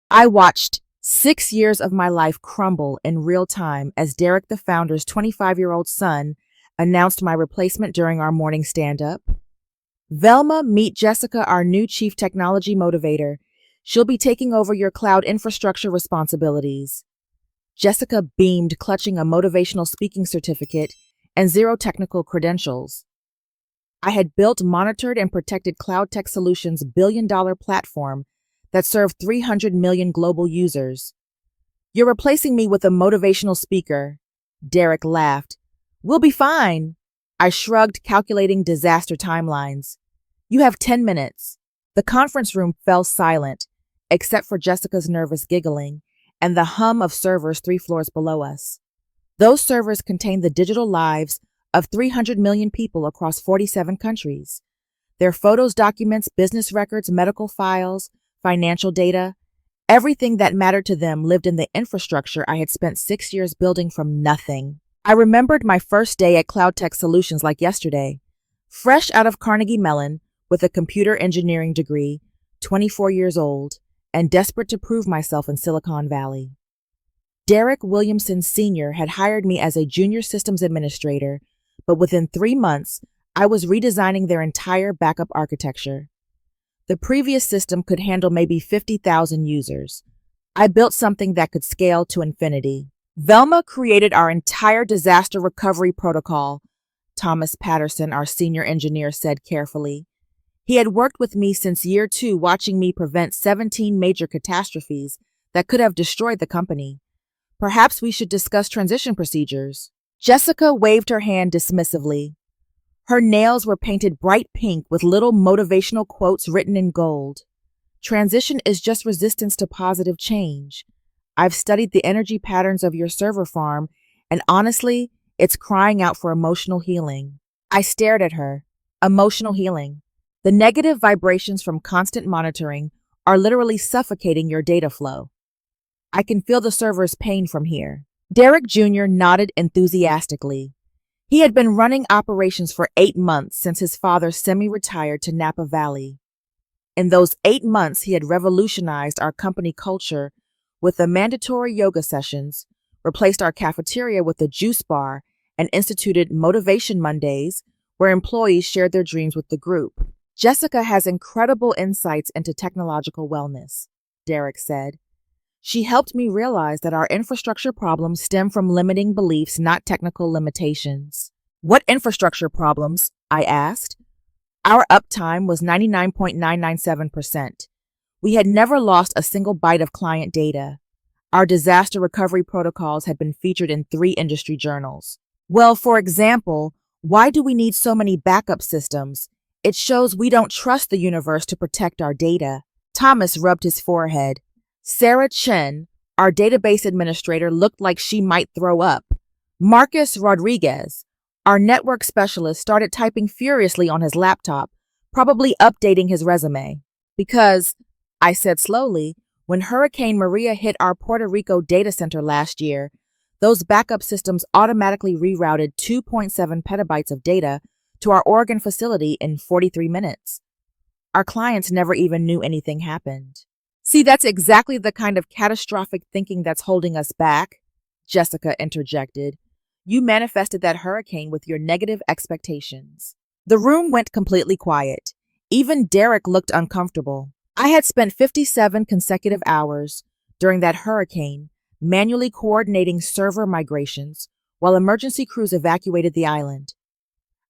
I watched 6 years of my life crumble in real time as Derek, the founder's 25-year-old son, announced my replacement during our morning stand-up. Velma, meet Jessica, our new chief technology motivator. She'll be taking over your cloud infrastructure responsibilities. Jessica beamed, clutching a motivational speaking certificate and zero technical credentials. I had built, monitored, and protected Cloud Tech Solutions' billion-dollar platform that served 300 million global users. You're replacing me with a motivational speaker. Derek laughed. We'll be fine. I shrugged, calculating disaster timelines. You have 10 minutes. The conference room fell silent, except for Jessica's nervous giggling and the hum of servers 3 floors below us. Those servers contained the digital lives of 300 million people across 47 countries. Their photos, documents, business records, medical files, financial data, everything that mattered to them lived in the infrastructure I had spent 6 years building from nothing. I remembered my first day at Cloud Tech Solutions like yesterday. Fresh out of Carnegie Mellon with a computer engineering degree, 24 years old, and desperate to prove myself in Silicon Valley. Derek Williamson Sr. had hired me as a junior systems administrator, but within 3 months, I was redesigning their entire backup architecture. The previous system could handle maybe 50,000 users. I built something that could scale to infinity. Velma created our entire disaster recovery protocol, Thomas Patterson, our senior engineer, said carefully. He had worked with me since year 2, watching me prevent 17 major catastrophes that could have destroyed the company. Perhaps we should discuss transition procedures. Jessica waved her hand dismissively. Her nails were painted bright pink with little motivational quotes written in gold. Transition is just resistance to positive change. I've studied the energy patterns of your server farm, and honestly, it's crying out for emotional healing. I stared at her. Emotional healing. The negative vibrations from constant monitoring are literally suffocating your data flow. I can feel the server's pain from here. Derek Jr. nodded enthusiastically. He had been running operations for 8 months since his father semi-retired to Napa Valley. In those 8 months, he had revolutionized our company culture with the mandatory yoga sessions, replaced our cafeteria with a juice bar, and instituted Motivation Mondays, where employees shared their dreams with the group. Jessica has incredible insights into technological wellness, Derek said. She helped me realize that our infrastructure problems stem from limiting beliefs, not technical limitations. What infrastructure problems? I asked. Our uptime was 99.997%. We had never lost a single byte of client data. Our disaster recovery protocols had been featured in 3 industry journals. Well, for example, why do we need so many backup systems? It shows we don't trust the universe to protect our data. Thomas rubbed his forehead. Sarah Chen, our database administrator, looked like she might throw up. Marcus Rodriguez, our network specialist, started typing furiously on his laptop, probably updating his resume. Because, I said slowly, when Hurricane Maria hit our Puerto Rico data center last year, those backup systems automatically rerouted 2.7 petabytes of data to our Oregon facility in 43 minutes. Our clients never even knew anything happened. See, that's exactly the kind of catastrophic thinking that's holding us back, Jessica interjected. You manifested that hurricane with your negative expectations. The room went completely quiet. Even Derek looked uncomfortable. I had spent 57 consecutive hours during that hurricane manually coordinating server migrations while emergency crews evacuated the island.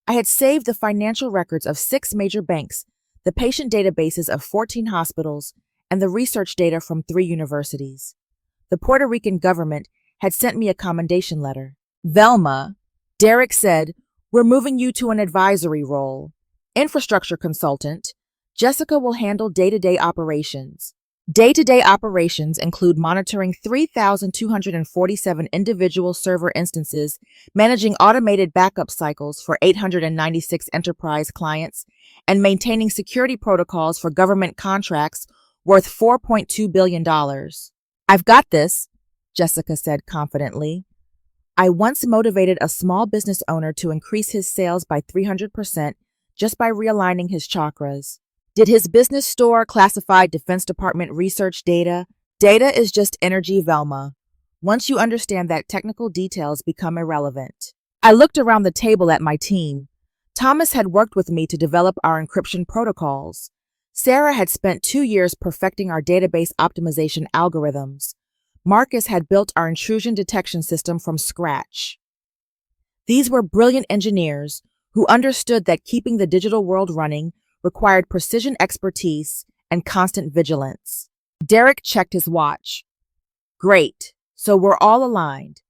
I had saved the financial records of 6 major banks, the patient databases of 14 hospitals, and the research data from 3 universities. The Puerto Rican government had sent me a commendation letter. Velma, Derek said, we're moving you to an advisory role. Infrastructure consultant. Jessica will handle day-to-day operations. Day-to-day operations include monitoring 3,247 individual server instances, managing automated backup cycles for 896 enterprise clients, and maintaining security protocols for government contracts worth $4.2 billion. I've got this, Jessica said confidently. I once motivated a small business owner to increase his sales by 300% just by realigning his chakras. Did his business store classified Defense Department research data, Data is just energy, Velma. Once you understand that, technical details become irrelevant. I looked around the table at my team. Thomas had worked with me to develop our encryption protocols. Sarah had spent 2 years perfecting our database optimization algorithms. Marcus had built our intrusion detection system from scratch. These were brilliant engineers who understood that keeping the digital world running required precision expertise and constant vigilance. Derek checked his watch. Great, so we're all aligned.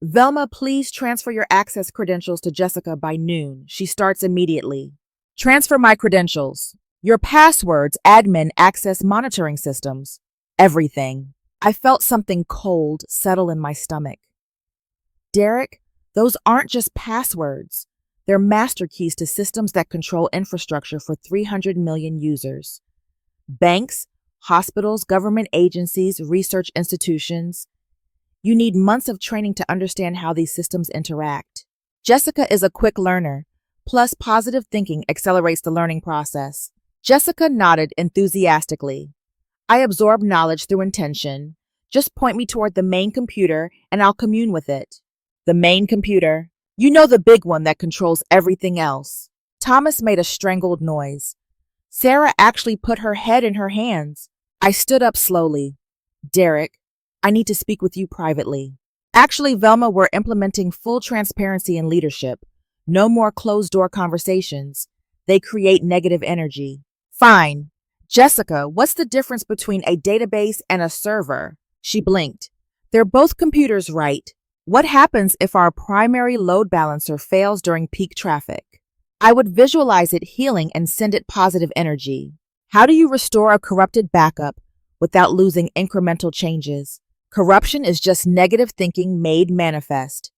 Velma, please transfer your access credentials to Jessica by noon. She starts immediately. Transfer my credentials. Your passwords, admin access monitoring systems. Everything. I felt something cold settle in my stomach. Derek, those aren't just passwords. They're master keys to systems that control infrastructure for 300 million users. Banks, hospitals, government agencies, research institutions. You need months of training to understand how these systems interact. Jessica is a quick learner, plus positive thinking accelerates the learning process. Jessica nodded enthusiastically. I absorb knowledge through intention. Just point me toward the main computer and I'll commune with it. The main computer? You know, the big one that controls everything else. Thomas made a strangled noise. Sarah actually put her head in her hands. I stood up slowly. Derek, I need to speak with you privately. Actually, Velma, we're implementing full transparency and leadership. No more closed-door conversations. They create negative energy. Fine. Jessica, what's the difference between a database and a server? She blinked. They're both computers, right? What happens if our primary load balancer fails during peak traffic? I would visualize it healing and send it positive energy. How do you restore a corrupted backup without losing incremental changes? Corruption is just negative thinking made manifest.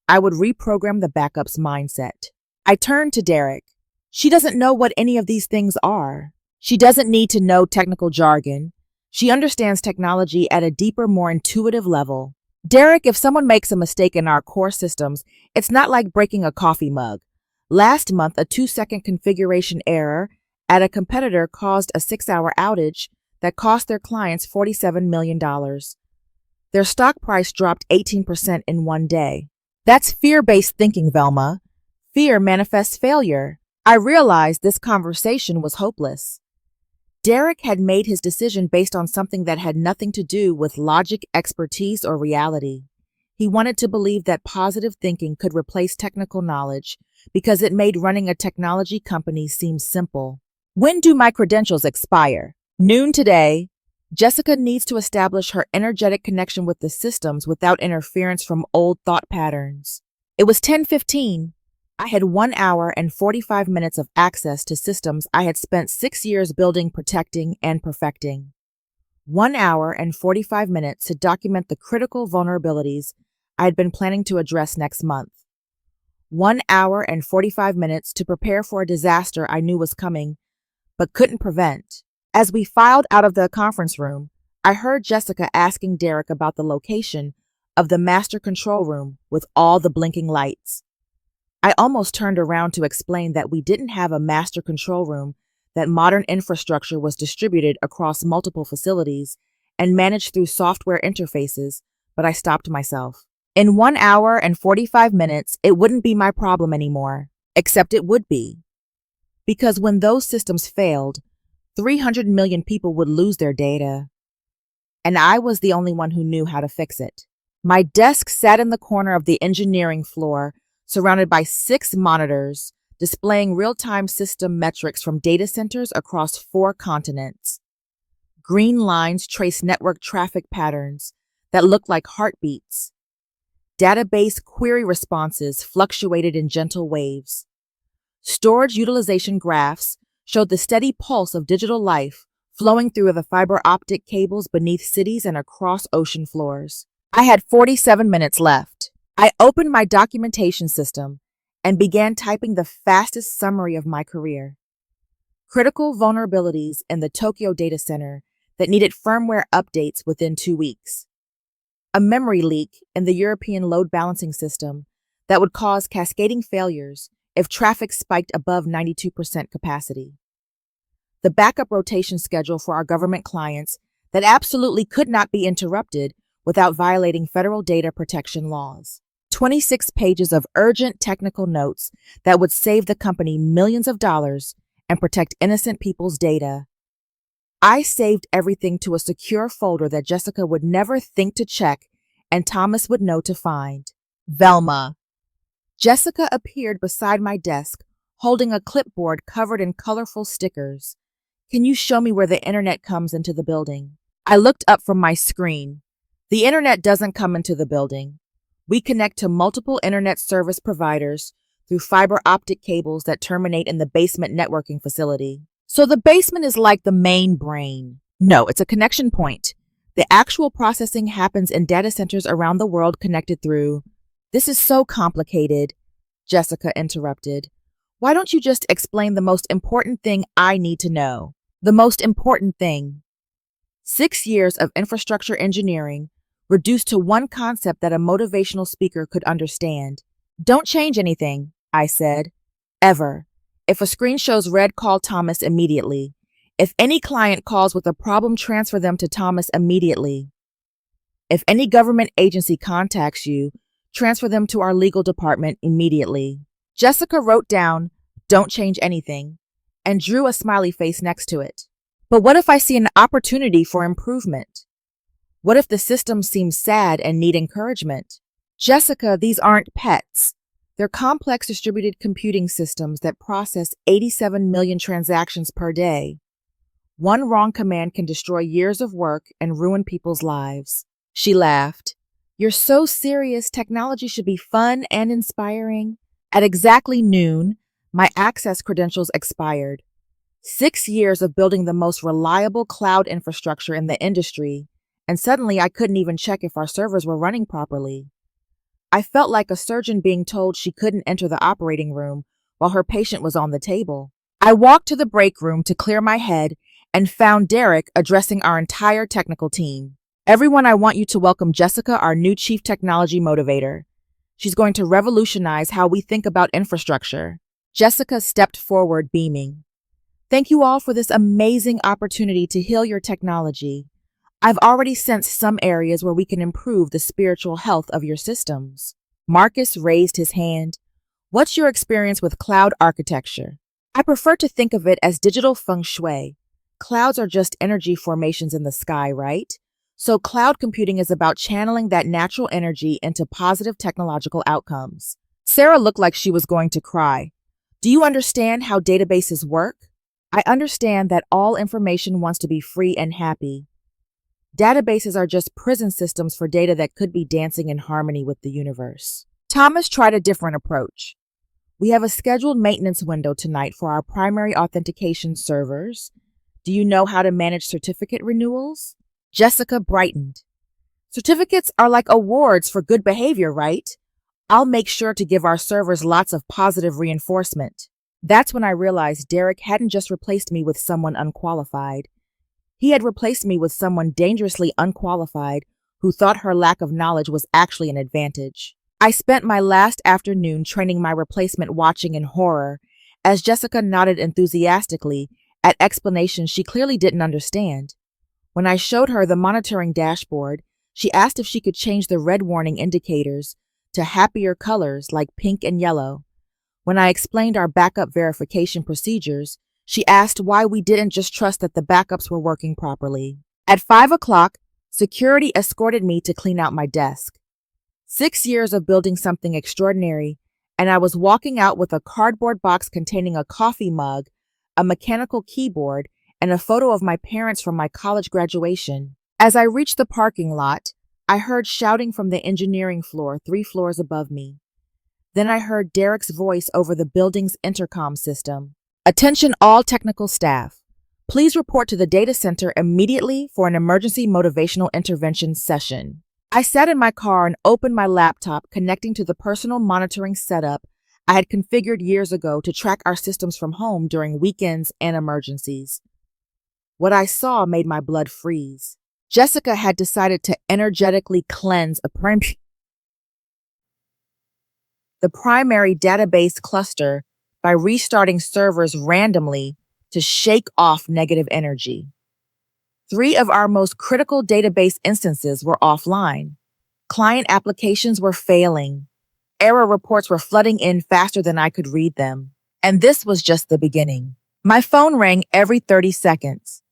I would reprogram the backup's mindset. I turned to Derek. She doesn't know what any of these things are. She doesn't need to know technical jargon. She understands technology at a deeper, more intuitive level. Derek, if someone makes a mistake in our core systems, it's not like breaking a coffee mug. Last month, a 2-second configuration error at a competitor caused a 6-hour outage that cost their clients $47 million. Their stock price dropped 18% in one day. That's fear-based thinking, Velma. Fear manifests failure. I realized this conversation was hopeless. Derek had made his decision based on something that had nothing to do with logic, expertise, or reality. He wanted to believe that positive thinking could replace technical knowledge because it made running a technology company seem simple. When do my credentials expire? Noon today. Jessica needs to establish her energetic connection with the systems without interference from old thought patterns. It was 10:15. I had 1 hour and 45 minutes of access to systems I had spent 6 years building, protecting, and perfecting. 1 hour and 45 minutes to document the critical vulnerabilities I had been planning to address next month. 1 hour and 45 minutes to prepare for a disaster I knew was coming, but couldn't prevent. As we filed out of the conference room, I heard Jessica asking Derek about the location of the master control room with all the blinking lights. I almost turned around to explain that we didn't have a master control room, that modern infrastructure was distributed across multiple facilities and managed through software interfaces, but I stopped myself. In 1 hour and 45 minutes, it wouldn't be my problem anymore, except it would be. Because when those systems failed, 300 million people would lose their data, and I was the only one who knew how to fix it. My desk sat in the corner of the engineering floor, surrounded by 6 monitors, displaying real-time system metrics from data centers across 4 continents. Green lines trace network traffic patterns that looked like heartbeats. Database query responses fluctuated in gentle waves. Storage utilization graphs showed the steady pulse of digital life flowing through the fiber optic cables beneath cities and across ocean floors. I had 47 minutes left. I opened my documentation system and began typing the fastest summary of my career. Critical vulnerabilities in the Tokyo data center that needed firmware updates within 2 weeks. A memory leak in the European load balancing system that would cause cascading failures if traffic spiked above 92% capacity. The backup rotation schedule for our government clients that absolutely could not be interrupted without violating federal data protection laws. 26 pages of urgent technical notes that would save the company millions of dollars and protect innocent people's data. I saved everything to a secure folder that Jessica would never think to check and Thomas would know to find. Velma. Jessica appeared beside my desk, holding a clipboard covered in colorful stickers. Can you show me where the internet comes into the building? I looked up from my screen. The internet doesn't come into the building. We connect to multiple internet service providers through fiber optic cables that terminate in the basement networking facility. So the basement is like the main brain. No, it's a connection point. The actual processing happens in data centers around the world connected through. This is so complicated, Jessica interrupted. Why don't you just explain the most important thing I need to know? The most important thing. 6 years of infrastructure engineering reduced to one concept that a motivational speaker could understand. Don't change anything, I said. Ever. If a screen shows red, call Thomas immediately. If any client calls with a problem, transfer them to Thomas immediately. If any government agency contacts you, transfer them to our legal department immediately. Jessica wrote down, don't change anything, and drew a smiley face next to it. But what if I see an opportunity for improvement? What if the system seems sad and need encouragement? Jessica, these aren't pets. They're complex distributed computing systems that process 87 million transactions per day. One wrong command can destroy years of work and ruin people's lives. She laughed. You're so serious. Technology should be fun and inspiring. At exactly noon, my access credentials expired. 6 years of building the most reliable cloud infrastructure in the industry, and suddenly I couldn't even check if our servers were running properly. I felt like a surgeon being told she couldn't enter the operating room while her patient was on the table. I walked to the break room to clear my head and found Derek addressing our entire technical team. Everyone, I want you to welcome Jessica, our new Chief Technology Motivator. She's going to revolutionize how we think about infrastructure. Jessica stepped forward, beaming. Thank you all for this amazing opportunity to heal your technology. I've already sensed some areas where we can improve the spiritual health of your systems. Marcus raised his hand. What's your experience with cloud architecture? I prefer to think of it as digital feng shui. Clouds are just energy formations in the sky, right? So cloud computing is about channeling that natural energy into positive technological outcomes. Sarah looked like she was going to cry. Do you understand how databases work? I understand that all information wants to be free and happy. Databases are just prison systems for data that could be dancing in harmony with the universe. Thomas tried a different approach. We have a scheduled maintenance window tonight for our primary authentication servers. Do you know how to manage certificate renewals? Jessica brightened. Certificates are like awards for good behavior, right? I'll make sure to give our servers lots of positive reinforcement. That's when I realized Derek hadn't just replaced me with someone unqualified. He had replaced me with someone dangerously unqualified who thought her lack of knowledge was actually an advantage. I spent my last afternoon training my replacement, watching in horror as Jessica nodded enthusiastically at explanations she clearly didn't understand. When I showed her the monitoring dashboard, she asked if she could change the red warning indicators to happier colors like pink and yellow. When I explained our backup verification procedures, she asked why we didn't just trust that the backups were working properly. At 5 o'clock, security escorted me to clean out my desk. 6 years of building something extraordinary, and I was walking out with a cardboard box containing a coffee mug, a mechanical keyboard, and a photo of my parents from my college graduation. As I reached the parking lot, I heard shouting from the engineering floor 3 floors above me. Then I heard Derek's voice over the building's intercom system. Attention all technical staff. Please report to the data center immediately for an emergency motivational intervention session. I sat in my car and opened my laptop, connecting to the personal monitoring setup I had configured years ago to track our systems from home during weekends and emergencies. What I saw made my blood freeze. Jessica had decided to energetically cleanse the primary database cluster by restarting servers randomly to shake off negative energy. Three of our most critical database instances were offline. Client applications were failing. Error reports were flooding in faster than I could read them. And this was just the beginning. My phone rang every 30 seconds.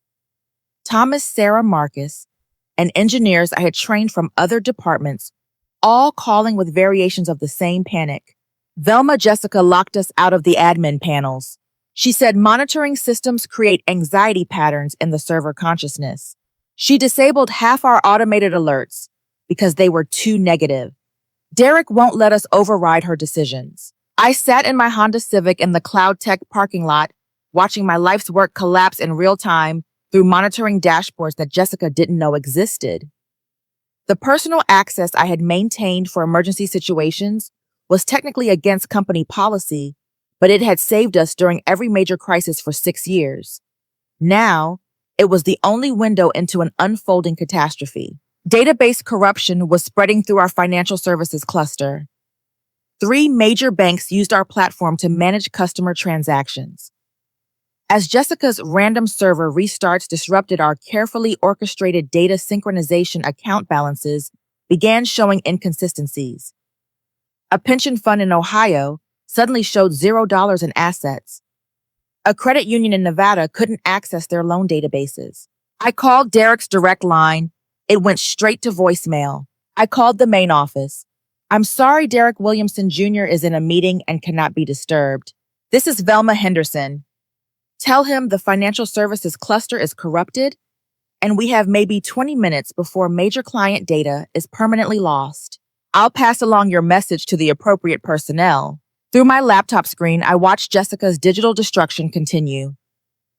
Thomas, Sarah, Marcus, and engineers I had trained from other departments, all calling with variations of the same panic. Velma Jessica locked us out of the admin panels. She said monitoring systems create anxiety patterns in the server consciousness. She disabled half our automated alerts because they were too negative. Derek won't let us override her decisions. I sat in my Honda Civic in the Cloud Tech parking lot, watching my life's work collapse in real time through monitoring dashboards that Jessica didn't know existed. The personal access I had maintained for emergency situations was technically against company policy, but it had saved us during every major crisis for 6 years. Now, it was the only window into an unfolding catastrophe. Database corruption was spreading through our financial services cluster. 3 major banks used our platform to manage customer transactions. As Jessica's random server restarts disrupted our carefully orchestrated data synchronization, account balances began showing inconsistencies. A pension fund in Ohio suddenly showed $0 in assets. A credit union in Nevada couldn't access their loan databases. I called Derek's direct line. It went straight to voicemail. I called the main office. I'm sorry, Derek Williamson Jr. is in a meeting and cannot be disturbed. This is Velma Henderson. Tell him the financial services cluster is corrupted, and we have maybe 20 minutes before major client data is permanently lost. I'll pass along your message to the appropriate personnel. Through my laptop screen, I watched Jessica's digital destruction continue.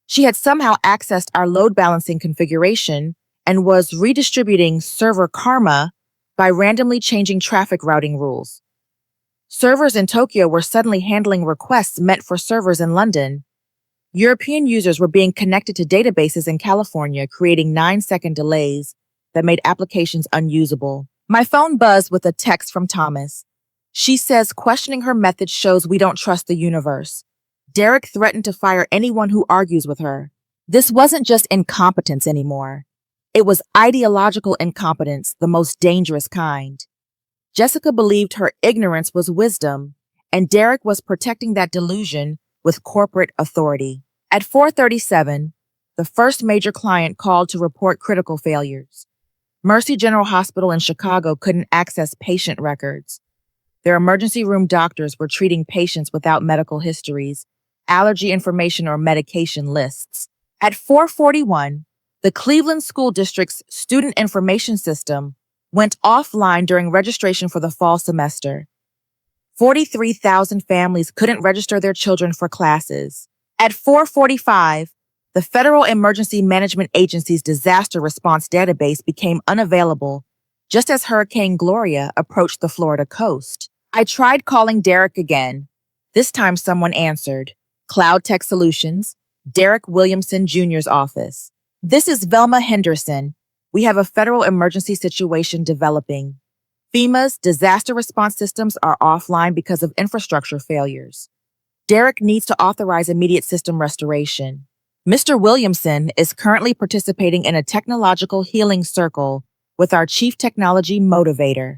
She had somehow accessed our load balancing configuration and was redistributing server karma by randomly changing traffic routing rules. Servers in Tokyo were suddenly handling requests meant for servers in London. European users were being connected to databases in California, creating 9-second delays that made applications unusable. My phone buzzed with a text from Thomas. She says questioning her methods shows we don't trust the universe. Derek threatened to fire anyone who argues with her. This wasn't just incompetence anymore. It was ideological incompetence, the most dangerous kind. Jessica believed her ignorance was wisdom, and Derek was protecting that delusion with corporate authority. At 4:37, the first major client called to report critical failures. Mercy General Hospital in Chicago couldn't access patient records. Their emergency room doctors were treating patients without medical histories, allergy information, or medication lists. At 4:41, the Cleveland School District's student information system went offline during registration for the fall semester. 43,000 families couldn't register their children for classes. At 4:45, the Federal Emergency Management Agency's disaster response database became unavailable just as Hurricane Gloria approached the Florida coast. I tried calling Derek again. This time someone answered. Cloud Tech Solutions, Derek Williamson Jr.'s office. This is Velma Henderson. We have a federal emergency situation developing. FEMA's disaster response systems are offline because of infrastructure failures. Derek needs to authorize immediate system restoration. Mr. Williamson is currently participating in a technological healing circle with our chief technology motivator.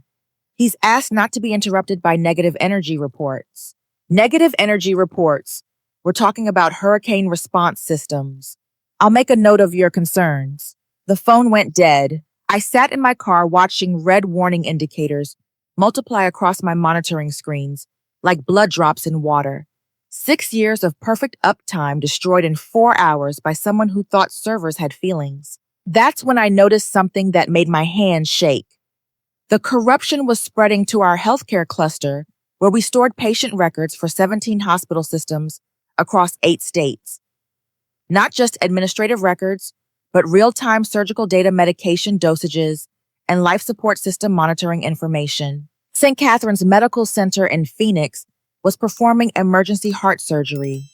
He's asked not to be interrupted by negative energy reports. Negative energy reports. We're talking about hurricane response systems. I'll make a note of your concerns. The phone went dead. I sat in my car watching red warning indicators multiply across my monitoring screens like blood drops in water. 6 years of perfect uptime destroyed in 4 hours by someone who thought servers had feelings. That's when I noticed something that made my hands shake. The corruption was spreading to our healthcare cluster, where we stored patient records for 17 hospital systems across 8 states. Not just administrative records, but real-time surgical data, medication dosages, and life support system monitoring information. St. Catherine's Medical Center in Phoenix was performing emergency heart surgery.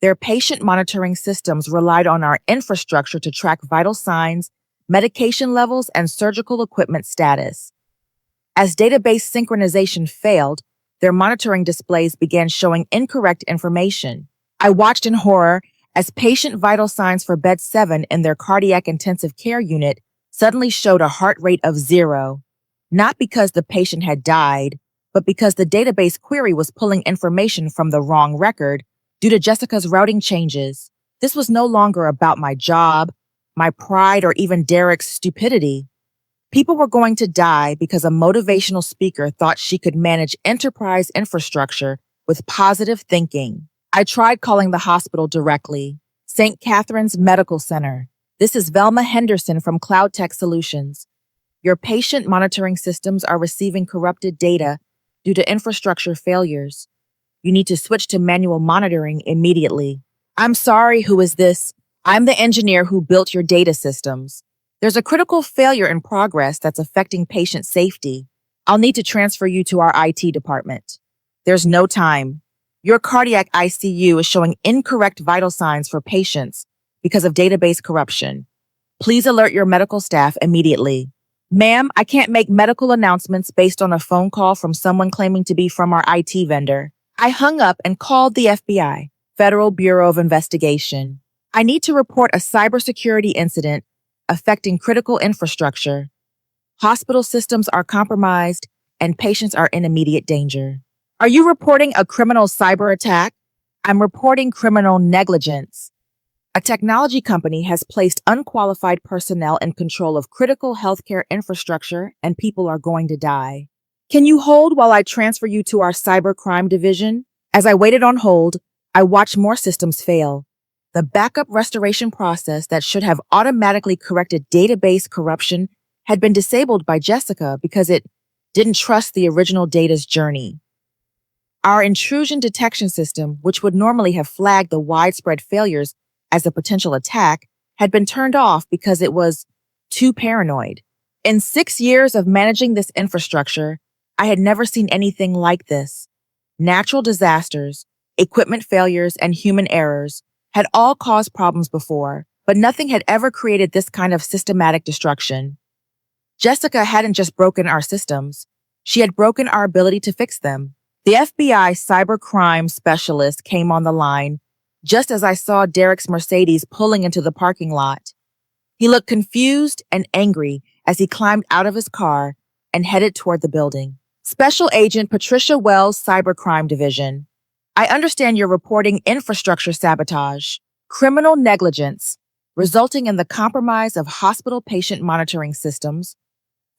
Their patient monitoring systems relied on our infrastructure to track vital signs, medication levels, and surgical equipment status. As database synchronization failed, their monitoring displays began showing incorrect information. I watched in horror as patient vital signs for bed 7 in their cardiac intensive care unit suddenly showed a heart rate of 0, not because the patient had died, but because the database query was pulling information from the wrong record due to Jessica's routing changes. This was no longer about my job, my pride, or even Derek's stupidity. People were going to die because a motivational speaker thought she could manage enterprise infrastructure with positive thinking. I tried calling the hospital directly. St. Catherine's Medical Center. This is Velma Henderson from Cloud Tech Solutions. Your patient monitoring systems are receiving corrupted data due to infrastructure failures. You need to switch to manual monitoring immediately. I'm sorry, who is this? I'm the engineer who built your data systems. There's a critical failure in progress that's affecting patient safety. I'll need to transfer you to our IT department. There's no time. Your cardiac ICU is showing incorrect vital signs for patients because of database corruption. Please alert your medical staff immediately. Ma'am, I can't make medical announcements based on a phone call from someone claiming to be from our IT vendor. I hung up and called the FBI, Federal Bureau of Investigation. I need to report a cybersecurity incident affecting critical infrastructure. Hospital systems are compromised and patients are in immediate danger. Are you reporting a criminal cyber attack? I'm reporting criminal negligence. A technology company has placed unqualified personnel in control of critical healthcare infrastructure and people are going to die. Can you hold while I transfer you to our cybercrime division? As I waited on hold, I watched more systems fail. The backup restoration process that should have automatically corrected database corruption had been disabled by Jessica because it didn't trust the original data's journey. Our intrusion detection system, which would normally have flagged the widespread failures as a potential attack, had been turned off because it was too paranoid. In 6 years of managing this infrastructure, I had never seen anything like this. Natural disasters, equipment failures, and human errors had all caused problems before, but nothing had ever created this kind of systematic destruction. Jessica hadn't just broken our systems, she had broken our ability to fix them. The FBI cybercrime specialist came on the line just as I saw Derek's Mercedes pulling into the parking lot. He looked confused and angry as he climbed out of his car and headed toward the building. Special Agent Patricia Wells, Cybercrime Division. I understand you're reporting infrastructure sabotage, criminal negligence, resulting in the compromise of hospital patient monitoring systems,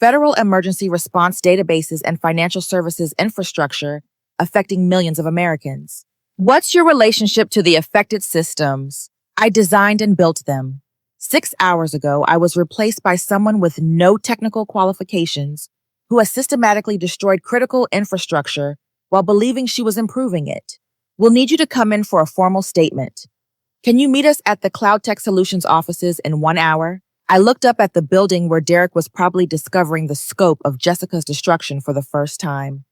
federal emergency response databases, and financial services infrastructure affecting millions of Americans. What's your relationship to the affected systems? I designed and built them. 6 hours ago, I was replaced by someone with no technical qualifications who has systematically destroyed critical infrastructure while believing she was improving it. We'll need you to come in for a formal statement. Can you meet us at the Cloud Tech Solutions offices in 1 hour? I looked up at the building where Derek was probably discovering the scope of Jessica's destruction for the first time.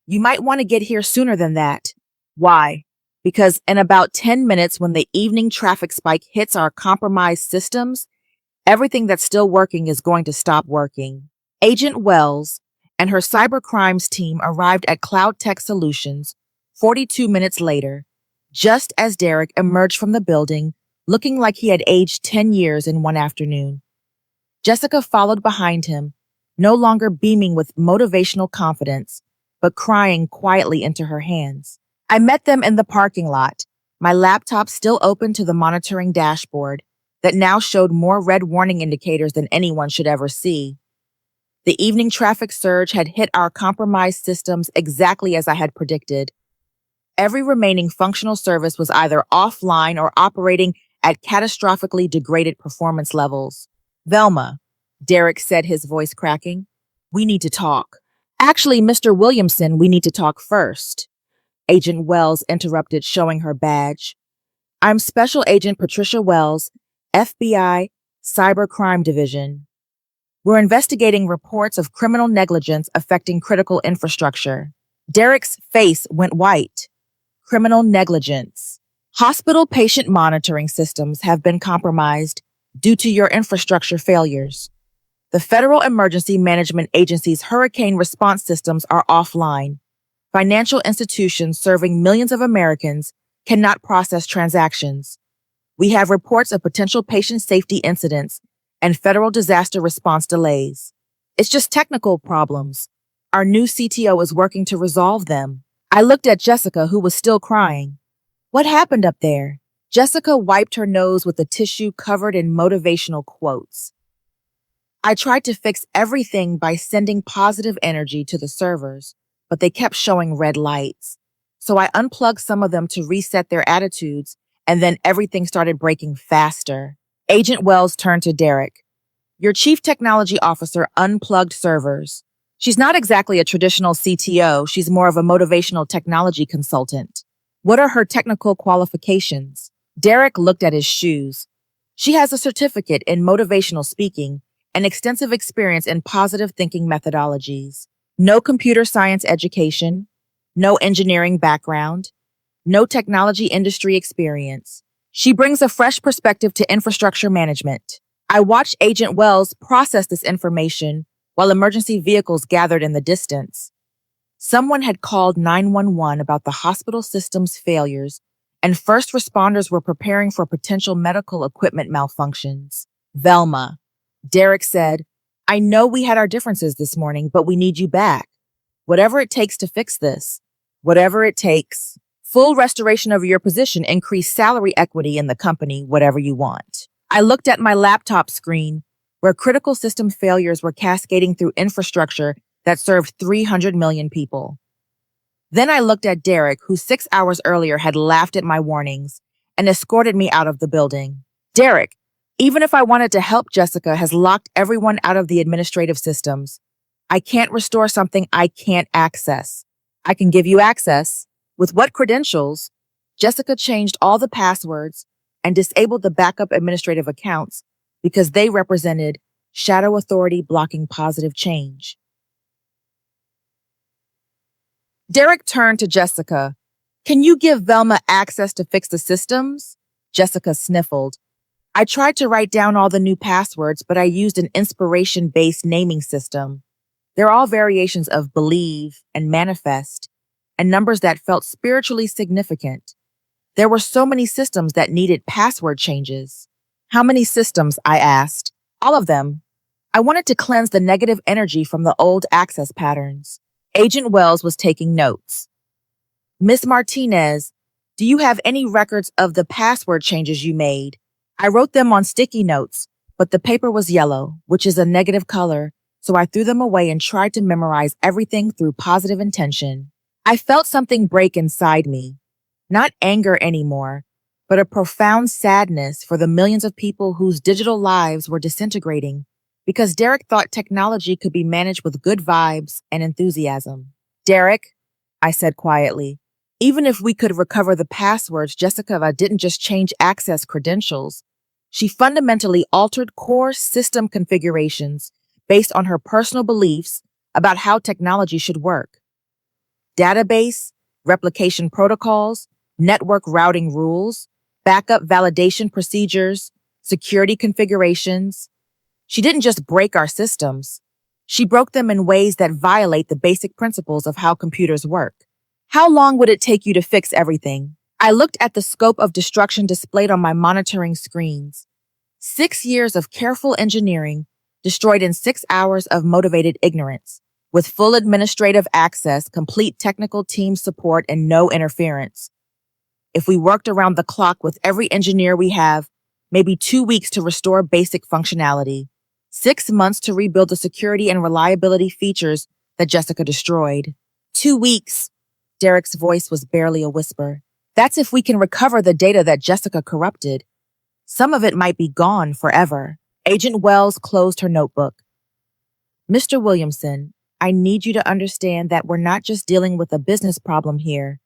You might want to get here sooner than that. Why? Because in about 10 minutes, when the evening traffic spike hits our compromised systems, everything that's still working is going to stop working. Agent Wells and her cybercrimes team arrived at Cloud Tech Solutions 42 minutes later, just as Derek emerged from the building, looking like he had aged 10 years in one afternoon. Jessica followed behind him, no longer beaming with motivational confidence, but crying quietly into her hands. I met them in the parking lot, my laptop still open to the monitoring dashboard that now showed more red warning indicators than anyone should ever see. The evening traffic surge had hit our compromised systems exactly as I had predicted. Every remaining functional service was either offline or operating at catastrophically degraded performance levels. Velma, Derek said, his voice cracking, we need to talk. Actually, Mr. Williamson, we need to talk first. Agent Wells interrupted, showing her badge. I'm Special Agent Patricia Wells, FBI, Cybercrime Division. We're investigating reports of criminal negligence affecting critical infrastructure. Derek's face went white. Criminal negligence. Hospital patient monitoring systems have been compromised due to your infrastructure failures. The Federal Emergency Management Agency's hurricane response systems are offline. Financial institutions serving millions of Americans cannot process transactions. We have reports of potential patient safety incidents and federal disaster response delays. It's just technical problems. Our new CTO is working to resolve them. I looked at Jessica, who was still crying. What happened up there? Jessica wiped her nose with a tissue covered in motivational quotes. I tried to fix everything by sending positive energy to the servers, but they kept showing red lights. So I unplugged some of them to reset their attitudes, and then everything started breaking faster. Agent Wells turned to Derek. Your chief technology officer unplugged servers. She's not exactly a traditional CTO, she's more of a motivational technology consultant. What are her technical qualifications? Derek looked at his shoes. She has a certificate in motivational speaking and extensive experience in positive thinking methodologies. No computer science education, no engineering background, no technology industry experience. She brings a fresh perspective to infrastructure management. I watched Agent Wells process this information while emergency vehicles gathered in the distance. Someone had called 911 about the hospital system's failures, and first responders were preparing for potential medical equipment malfunctions. Velma, Derek said, I know we had our differences this morning, but we need you back. Whatever it takes to fix this. Whatever it takes. Full restoration of your position, increased salary equity in the company, whatever you want. I looked at my laptop screen, where critical system failures were cascading through infrastructure that served 300 million people. Then I looked at Derek, who 6 hours earlier had laughed at my warnings and escorted me out of the building. Derek, even if I wanted to help, Jessica has locked everyone out of the administrative systems. I can't restore something I can't access. I can give you access. With what credentials? Jessica changed all the passwords and disabled the backup administrative accounts because they represented shadow authority blocking positive change. Derek turned to Jessica. Can you give Velma access to fix the systems? Jessica sniffled. I tried to write down all the new passwords, but I used an inspiration-based naming system. They're all variations of believe and manifest, and numbers that felt spiritually significant. There were so many systems that needed password changes. How many systems? I asked. All of them. I wanted to cleanse the negative energy from the old access patterns. Agent Wells was taking notes. Miss Martinez, do you have any records of the password changes you made? I wrote them on sticky notes, but the paper was yellow, which is a negative color, so I threw them away and tried to memorize everything through positive intention. I felt something break inside me. Not anger anymore, but a profound sadness for the millions of people whose digital lives were disintegrating because Derek thought technology could be managed with good vibes and enthusiasm. Derek, I said quietly, even if we could recover the passwords, Jessica didn't just change access credentials. She fundamentally altered core system configurations based on her personal beliefs about how technology should work. Database, replication protocols, network routing rules, backup validation procedures, security configurations. She didn't just break our systems. She broke them in ways that violate the basic principles of how computers work. How long would it take you to fix everything? I looked at the scope of destruction displayed on my monitoring screens. 6 years of careful engineering destroyed in 6 hours of motivated ignorance, with full administrative access, complete technical team support, and no interference. If we worked around the clock with every engineer we have, maybe 2 weeks to restore basic functionality, 6 months to rebuild the security and reliability features that Jessica destroyed. 2 weeks. Derek's voice was barely a whisper. That's if we can recover the data that Jessica corrupted. Some of it might be gone forever. Agent Wells closed her notebook. Mr. Williamson, I need you to understand that we're not just dealing with a business problem here.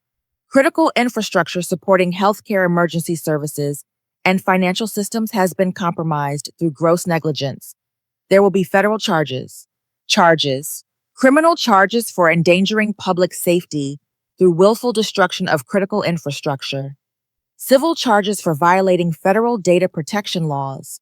Critical infrastructure supporting healthcare emergency services and financial systems has been compromised through gross negligence. There will be federal charges. Criminal charges for endangering public safety through willful destruction of critical infrastructure. Civil charges for violating federal data protection laws.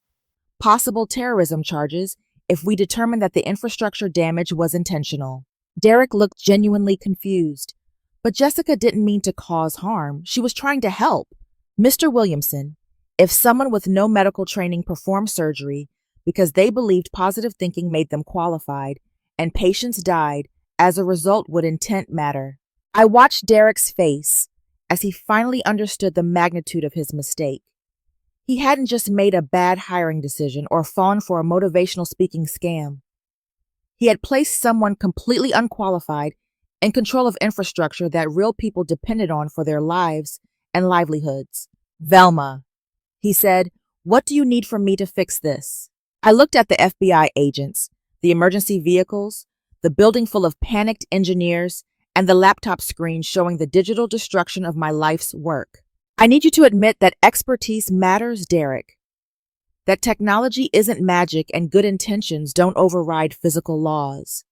Possible terrorism charges if we determine that the infrastructure damage was intentional. Derek looked genuinely confused. But Jessica didn't mean to cause harm. She was trying to help. Mr. Williamson, If someone with no medical training performed surgery because they believed positive thinking made them qualified, and patients died, as a result, would intent matter? I watched Derek's face as he finally understood the magnitude of his mistake. He hadn't just made a bad hiring decision or fallen for a motivational speaking scam. He had placed someone completely unqualified in control of infrastructure that real people depended on for their lives and livelihoods. Velma, he said, what do you need from me to fix this? I looked at the FBI agents, the emergency vehicles, the building full of panicked engineers, and the laptop screen showing the digital destruction of my life's work. I need you to admit that expertise matters, Derek. That technology isn't magic and good intentions don't override physical laws.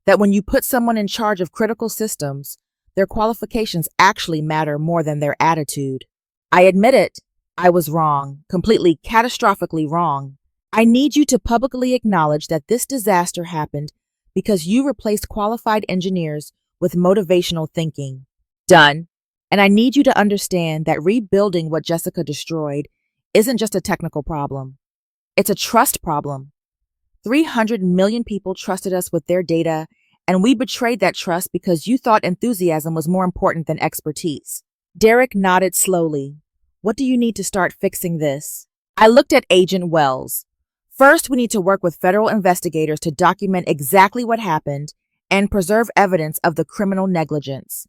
That when you put someone in charge of critical systems, their qualifications actually matter more than their attitude. I admit it. I was wrong, completely catastrophically wrong. I need you to publicly acknowledge that this disaster happened because you replaced qualified engineers with motivational thinking. Done. And I need you to understand that rebuilding what Jessica destroyed isn't just a technical problem. It's a trust problem. 300 million people trusted us with their data, and we betrayed that trust because you thought enthusiasm was more important than expertise. Derek nodded slowly. What do you need to start fixing this? I looked at Agent Wells. First, we need to work with federal investigators to document exactly what happened and preserve evidence of the criminal negligence.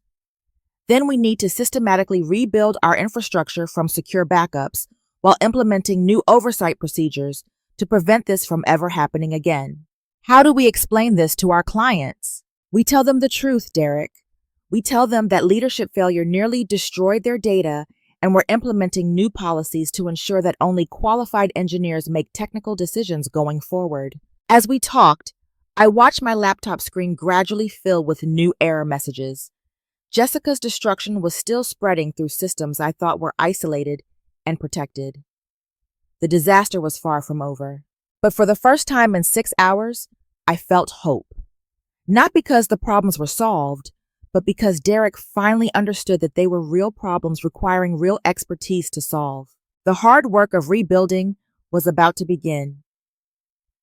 Then we need to systematically rebuild our infrastructure from secure backups while implementing new oversight procedures to prevent this from ever happening again. How do we explain this to our clients? We tell them the truth, Derek. We tell them that leadership failure nearly destroyed their data, and we're implementing new policies to ensure that only qualified engineers make technical decisions going forward. As we talked, I watched my laptop screen gradually fill with new error messages. Jessica's destruction was still spreading through systems I thought were isolated and protected. The disaster was far from over. But for the first time in 6 hours, I felt hope. Not because the problems were solved, but because Derek finally understood that they were real problems requiring real expertise to solve. The hard work of rebuilding was about to begin.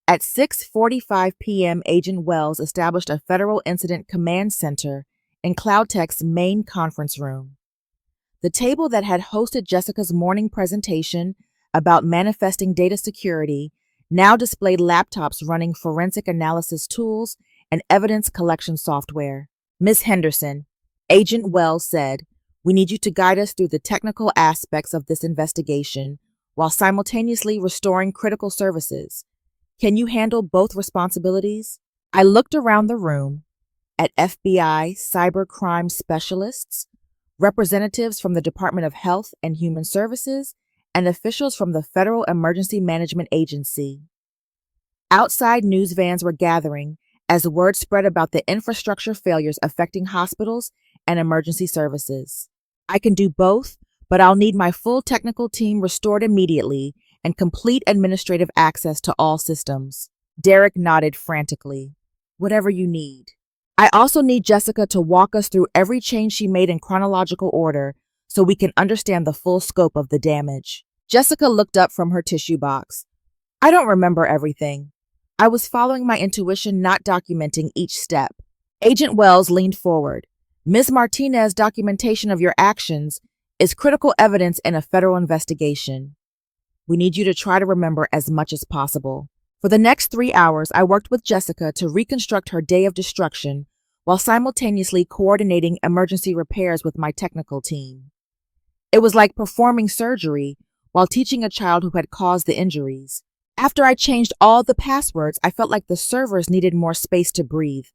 At 6:45 p.m., Agent Wells established a Federal Incident Command Center in CloudTech's main conference room. The table that had hosted Jessica's morning presentation about manifesting data security now displayed laptops running forensic analysis tools and evidence collection software. Ms. Henderson, Agent Wells said, we need you to guide us through the technical aspects of this investigation while simultaneously restoring critical services. Can you handle both responsibilities? I looked around the room at FBI cybercrime specialists, representatives from the Department of Health and Human Services, and officials from the Federal Emergency Management Agency. Outside news vans were gathering as word spread about the infrastructure failures affecting hospitals and emergency services. I can do both, but I'll need my full technical team restored immediately and complete administrative access to all systems. Derek nodded frantically. Whatever you need. I also need Jessica to walk us through every change she made in chronological order so we can understand the full scope of the damage. Jessica looked up from her tissue box. I don't remember everything. I was following my intuition, not documenting each step. Agent Wells leaned forward. Ms. Martinez's documentation of your actions is critical evidence in a federal investigation. We need you to try to remember as much as possible. For the next 3 hours, I worked with Jessica to reconstruct her day of destruction while simultaneously coordinating emergency repairs with my technical team. It was like performing surgery while teaching a child who had caused the injuries. After I changed all the passwords, I felt like the servers needed more space to breathe,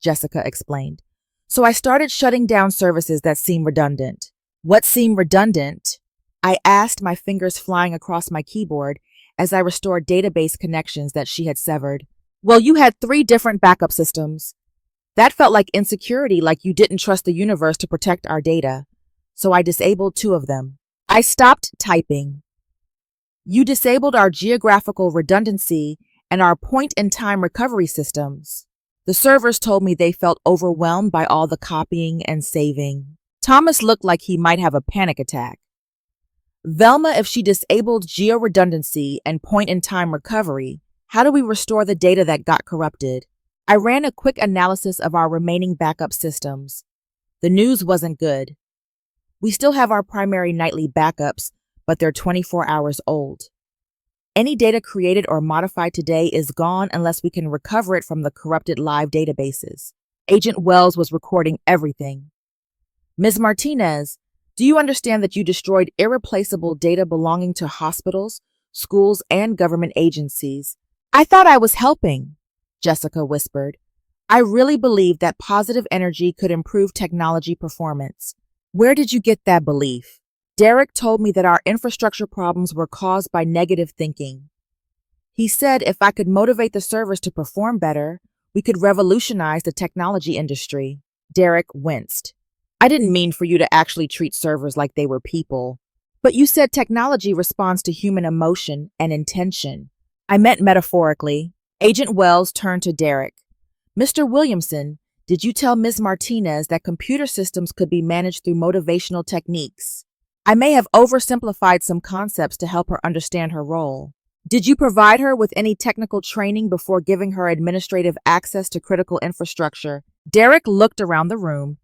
Jessica explained. So I started shutting down services that seemed redundant. What seemed redundant? I asked, my fingers flying across my keyboard as I restored database connections that she had severed. Well, you had 3 different backup systems. That felt like insecurity, like you didn't trust the universe to protect our data. So I disabled 2 of them. I stopped typing. You disabled our geographical redundancy and our point-in-time recovery systems. The servers told me they felt overwhelmed by all the copying and saving. Thomas looked like he might have a panic attack. Velma, if she disabled geo-redundancy and point-in-time recovery, how do we restore the data that got corrupted? I ran a quick analysis of our remaining backup systems. The news wasn't good. We still have our primary nightly backups, but they're 24 hours old. Any data created or modified today is gone unless we can recover it from the corrupted live databases. Agent Wells was recording everything. Ms. Martinez, do you understand that you destroyed irreplaceable data belonging to hospitals, schools, and government agencies? I thought I was helping, Jessica whispered. I really believed that positive energy could improve technology performance. Where did you get that belief? Derek told me that our infrastructure problems were caused by negative thinking. He said if I could motivate the servers to perform better, we could revolutionize the technology industry. Derek winced. I didn't mean for you to actually treat servers like they were people. But you said technology responds to human emotion and intention. I meant metaphorically. Agent Wells turned to Derek. Mr. Williamson, did you tell Ms. Martinez that computer systems could be managed through motivational techniques? I may have oversimplified some concepts to help her understand her role. Did you provide her with any technical training before giving her administrative access to critical infrastructure? Derek looked around the room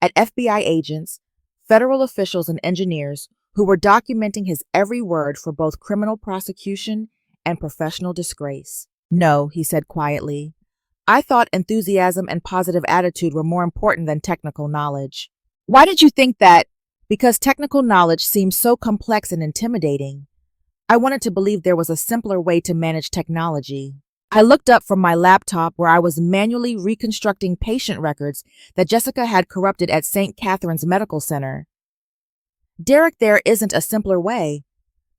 at FBI agents, federal officials, and engineers who were documenting his every word for both criminal prosecution and professional disgrace. No, he said quietly. I thought enthusiasm and positive attitude were more important than technical knowledge. Why did you think that? Because technical knowledge seems so complex and intimidating. I wanted to believe there was a simpler way to manage technology. I looked up from my laptop where I was manually reconstructing patient records that Jessica had corrupted at St. Catherine's Medical Center. Derek, there isn't a simpler way.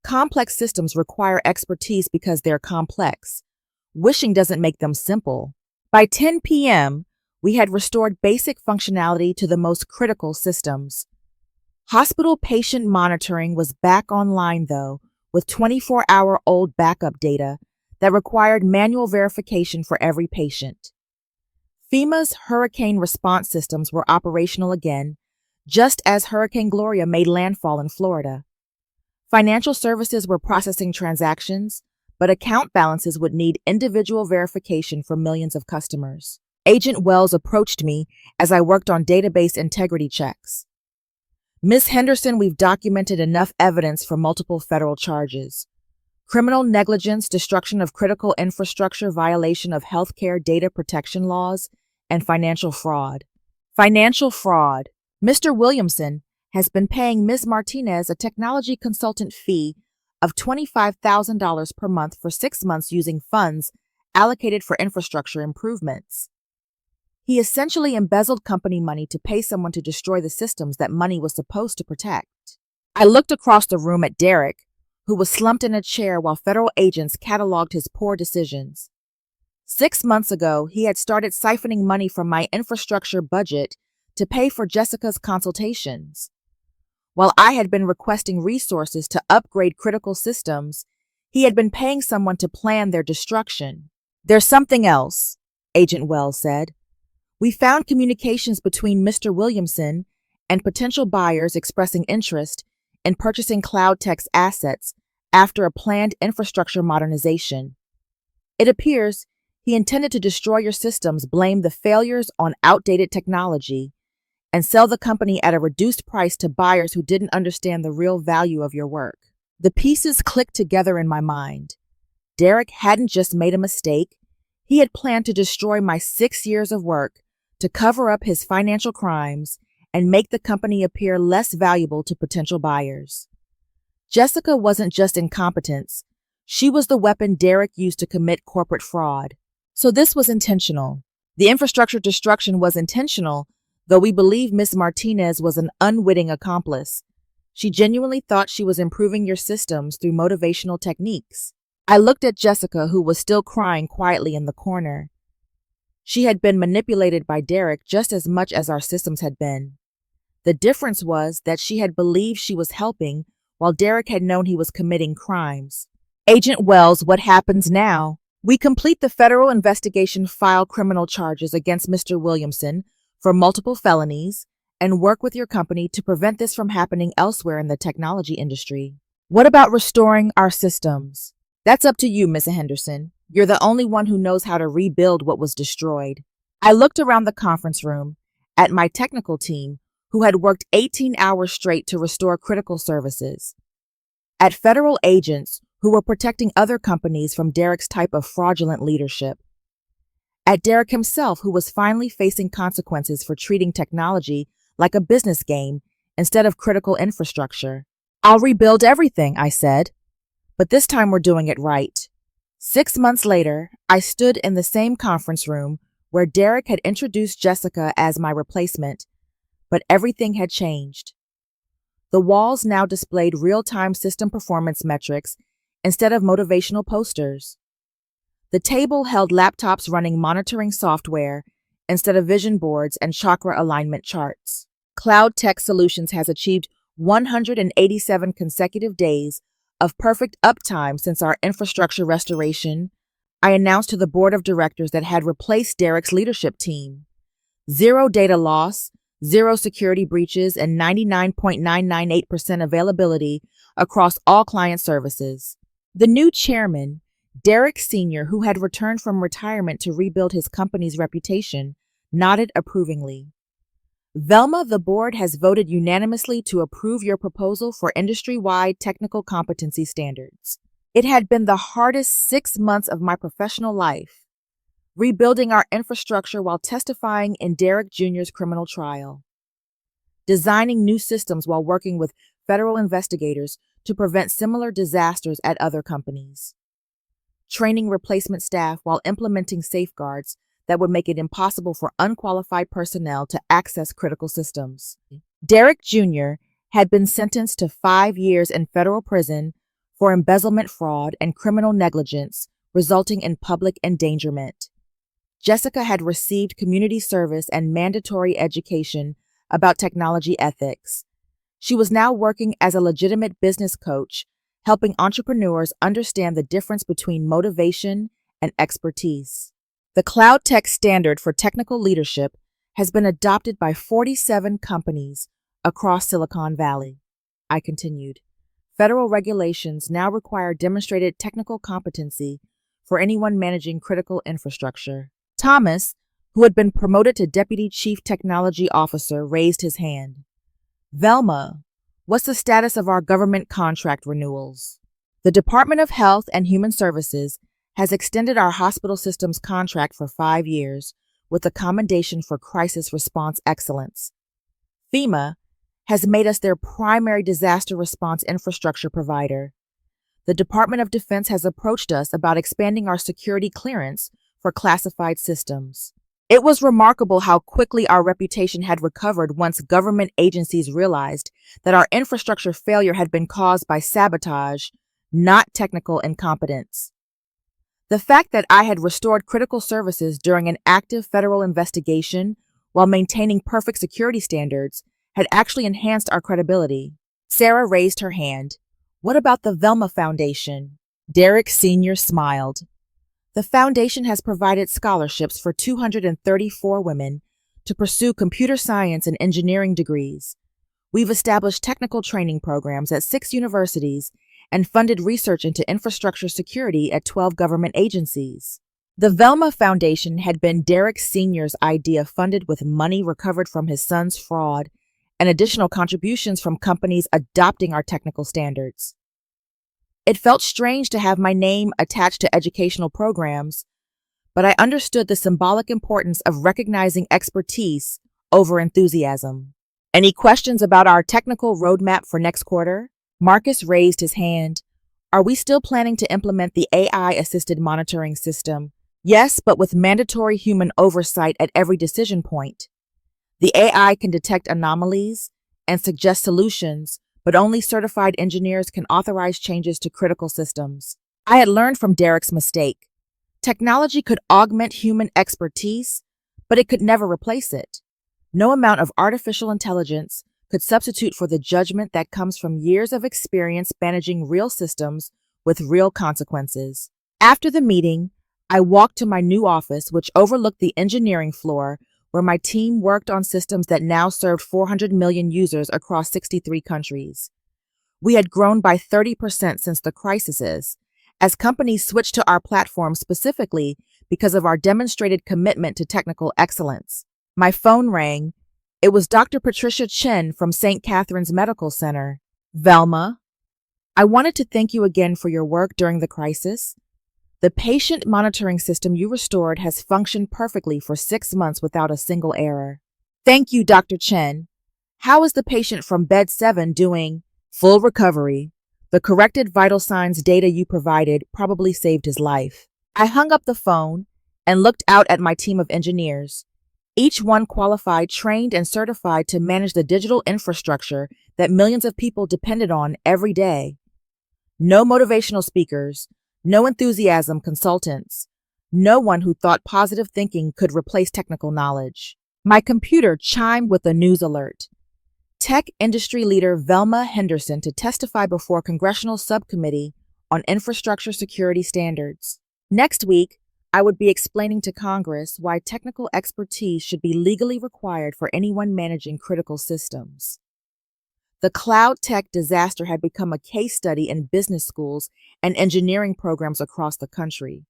Complex systems require expertise because they're complex. Wishing doesn't make them simple. By 10 p.m., we had restored basic functionality to the most critical systems. Hospital patient monitoring was back online, though, with 24-hour-old backup data that required manual verification for every patient. FEMA's hurricane response systems were operational again, just as Hurricane Gloria made landfall in Florida. Financial services were processing transactions, but account balances would need individual verification for millions of customers. Agent Wells approached me as I worked on database integrity checks. Ms. Henderson, we've documented enough evidence for multiple federal charges. Criminal negligence, destruction of critical infrastructure, violation of healthcare data protection laws, and financial fraud. Financial fraud. Mr. Williamson has been paying Ms. Martinez a technology consultant fee of $25,000 per month for 6 months using funds allocated for infrastructure improvements. He essentially embezzled company money to pay someone to destroy the systems that money was supposed to protect. I looked across the room at Derek, who was slumped in a chair while federal agents cataloged his poor decisions. 6 months ago, he had started siphoning money from my infrastructure budget to pay for Jessica's consultations. While I had been requesting resources to upgrade critical systems, he had been paying someone to plan their destruction. There's something else, Agent Wells said. We found communications between Mr. Williamson and potential buyers expressing interest in purchasing CloudTech's assets after a planned infrastructure modernization. It appears he intended to destroy your systems, blame the failures on outdated technology, and sell the company at a reduced price to buyers who didn't understand the real value of your work. The pieces clicked together in my mind. Derek hadn't just made a mistake. He had planned to destroy my 6 years of work to cover up his financial crimes and make the company appear less valuable to potential buyers. Jessica wasn't just incompetence. She was the weapon Derek used to commit corporate fraud. So this was intentional. The infrastructure destruction was intentional, though we believe Ms. Martinez was an unwitting accomplice. She genuinely thought she was improving your systems through motivational techniques. I looked at Jessica, who was still crying quietly in the corner. She had been manipulated by Derek just as much as our systems had been. The difference was that she had believed she was helping, while Derek had known he was committing crimes. Agent Wells, what happens now? We complete the federal investigation, file criminal charges against Mr. Williamson for multiple felonies, and work with your company to prevent this from happening elsewhere in the technology industry. What about restoring our systems? That's up to you, Miss Henderson. You're the only one who knows how to rebuild what was destroyed. I looked around the conference room at my technical team, who had worked 18 hours straight to restore critical services, at federal agents who were protecting other companies from Derek's type of fraudulent leadership, at Derek himself, who was finally facing consequences for treating technology like a business game instead of critical infrastructure. I'll rebuild everything, I said, but this time we're doing it right. 6 months later, I stood in the same conference room where Derek had introduced Jessica as my replacement, but everything had changed. The walls now displayed real-time system performance metrics instead of motivational posters. The table held laptops running monitoring software instead of vision boards and chakra alignment charts. Cloud Tech Solutions has achieved 187 consecutive days of perfect uptime since our infrastructure restoration, I announced to the board of directors that had replaced Derek's leadership team. 0 data loss, 0 security breaches, and 99.998% availability across all client services. The new chairman, Derek Sr., who had returned from retirement to rebuild his company's reputation, nodded approvingly. Velma, the board has voted unanimously to approve your proposal for industry-wide technical competency standards. It had been the hardest 6 months of my professional life, rebuilding our infrastructure while testifying in Derek Jr.'s criminal trial, designing new systems while working with federal investigators to prevent similar disasters at other companies, training replacement staff while implementing safeguards that would make it impossible for unqualified personnel to access critical systems. Derek Jr. had been sentenced to 5 years in federal prison for embezzlement fraud and criminal negligence resulting in public endangerment. Jessica had received community service and mandatory education about technology ethics. She was now working as a legitimate business coach, helping entrepreneurs understand the difference between motivation and expertise. The Cloud Tech Standard for Technical Leadership has been adopted by 47 companies across Silicon Valley. I continued. Federal regulations now require demonstrated technical competency for anyone managing critical infrastructure. Thomas, who had been promoted to Deputy Chief Technology Officer, raised his hand. Velma, what's the status of our government contract renewals? The Department of Health and Human Services has extended our hospital system's contract for 5 years with a commendation for crisis response excellence. FEMA has made us their primary disaster response infrastructure provider. The Department of Defense has approached us about expanding our security clearance for classified systems. It was remarkable how quickly our reputation had recovered once government agencies realized that our infrastructure failure had been caused by sabotage, not technical incompetence. The fact that I had restored critical services during an active federal investigation while maintaining perfect security standards had actually enhanced our credibility. Sarah raised her hand. What about the Velma Foundation? Derek Sr. smiled. The foundation has provided scholarships for 234 women to pursue computer science and engineering degrees. We've established technical training programs at 6 universities and funded research into infrastructure security at 12 government agencies. The Velma Foundation had been Derek Sr.'s idea, funded with money recovered from his son's fraud and additional contributions from companies adopting our technical standards. It felt strange to have my name attached to educational programs, but I understood the symbolic importance of recognizing expertise over enthusiasm. Any questions about our technical roadmap for next quarter? Marcus raised his hand. Are we still planning to implement the AI-assisted monitoring system? Yes, but with mandatory human oversight at every decision point. The AI can detect anomalies and suggest solutions, but only certified engineers can authorize changes to critical systems. I had learned from Derek's mistake. Technology could augment human expertise, but it could never replace it. No amount of artificial intelligence could substitute for the judgment that comes from years of experience managing real systems with real consequences. After the meeting, I walked to my new office, which overlooked the engineering floor, where my team worked on systems that now served 400 million users across 63 countries. We had grown by 30% since the crises, as companies switched to our platform specifically because of our demonstrated commitment to technical excellence. My phone rang. It was Dr. Patricia Chen from St. Catherine's Medical Center. Velma, I wanted to thank you again for your work during the crisis. The patient monitoring system you restored has functioned perfectly for 6 months without a single error. Thank you, Dr. Chen. How is the patient from bed 7 doing? Full recovery. The corrected vital signs data you provided probably saved his life. I hung up the phone and looked out at my team of engineers, each one qualified, trained, and certified to manage the digital infrastructure that millions of people depended on every day. No motivational speakers, no enthusiasm consultants, no one who thought positive thinking could replace technical knowledge. My computer chimed with a news alert. Tech industry leader Velma Henderson to testify before Congressional Subcommittee on Infrastructure Security Standards. Next week, I would be explaining to Congress why technical expertise should be legally required for anyone managing critical systems. The cloud tech disaster had become a case study in business schools and engineering programs across the country.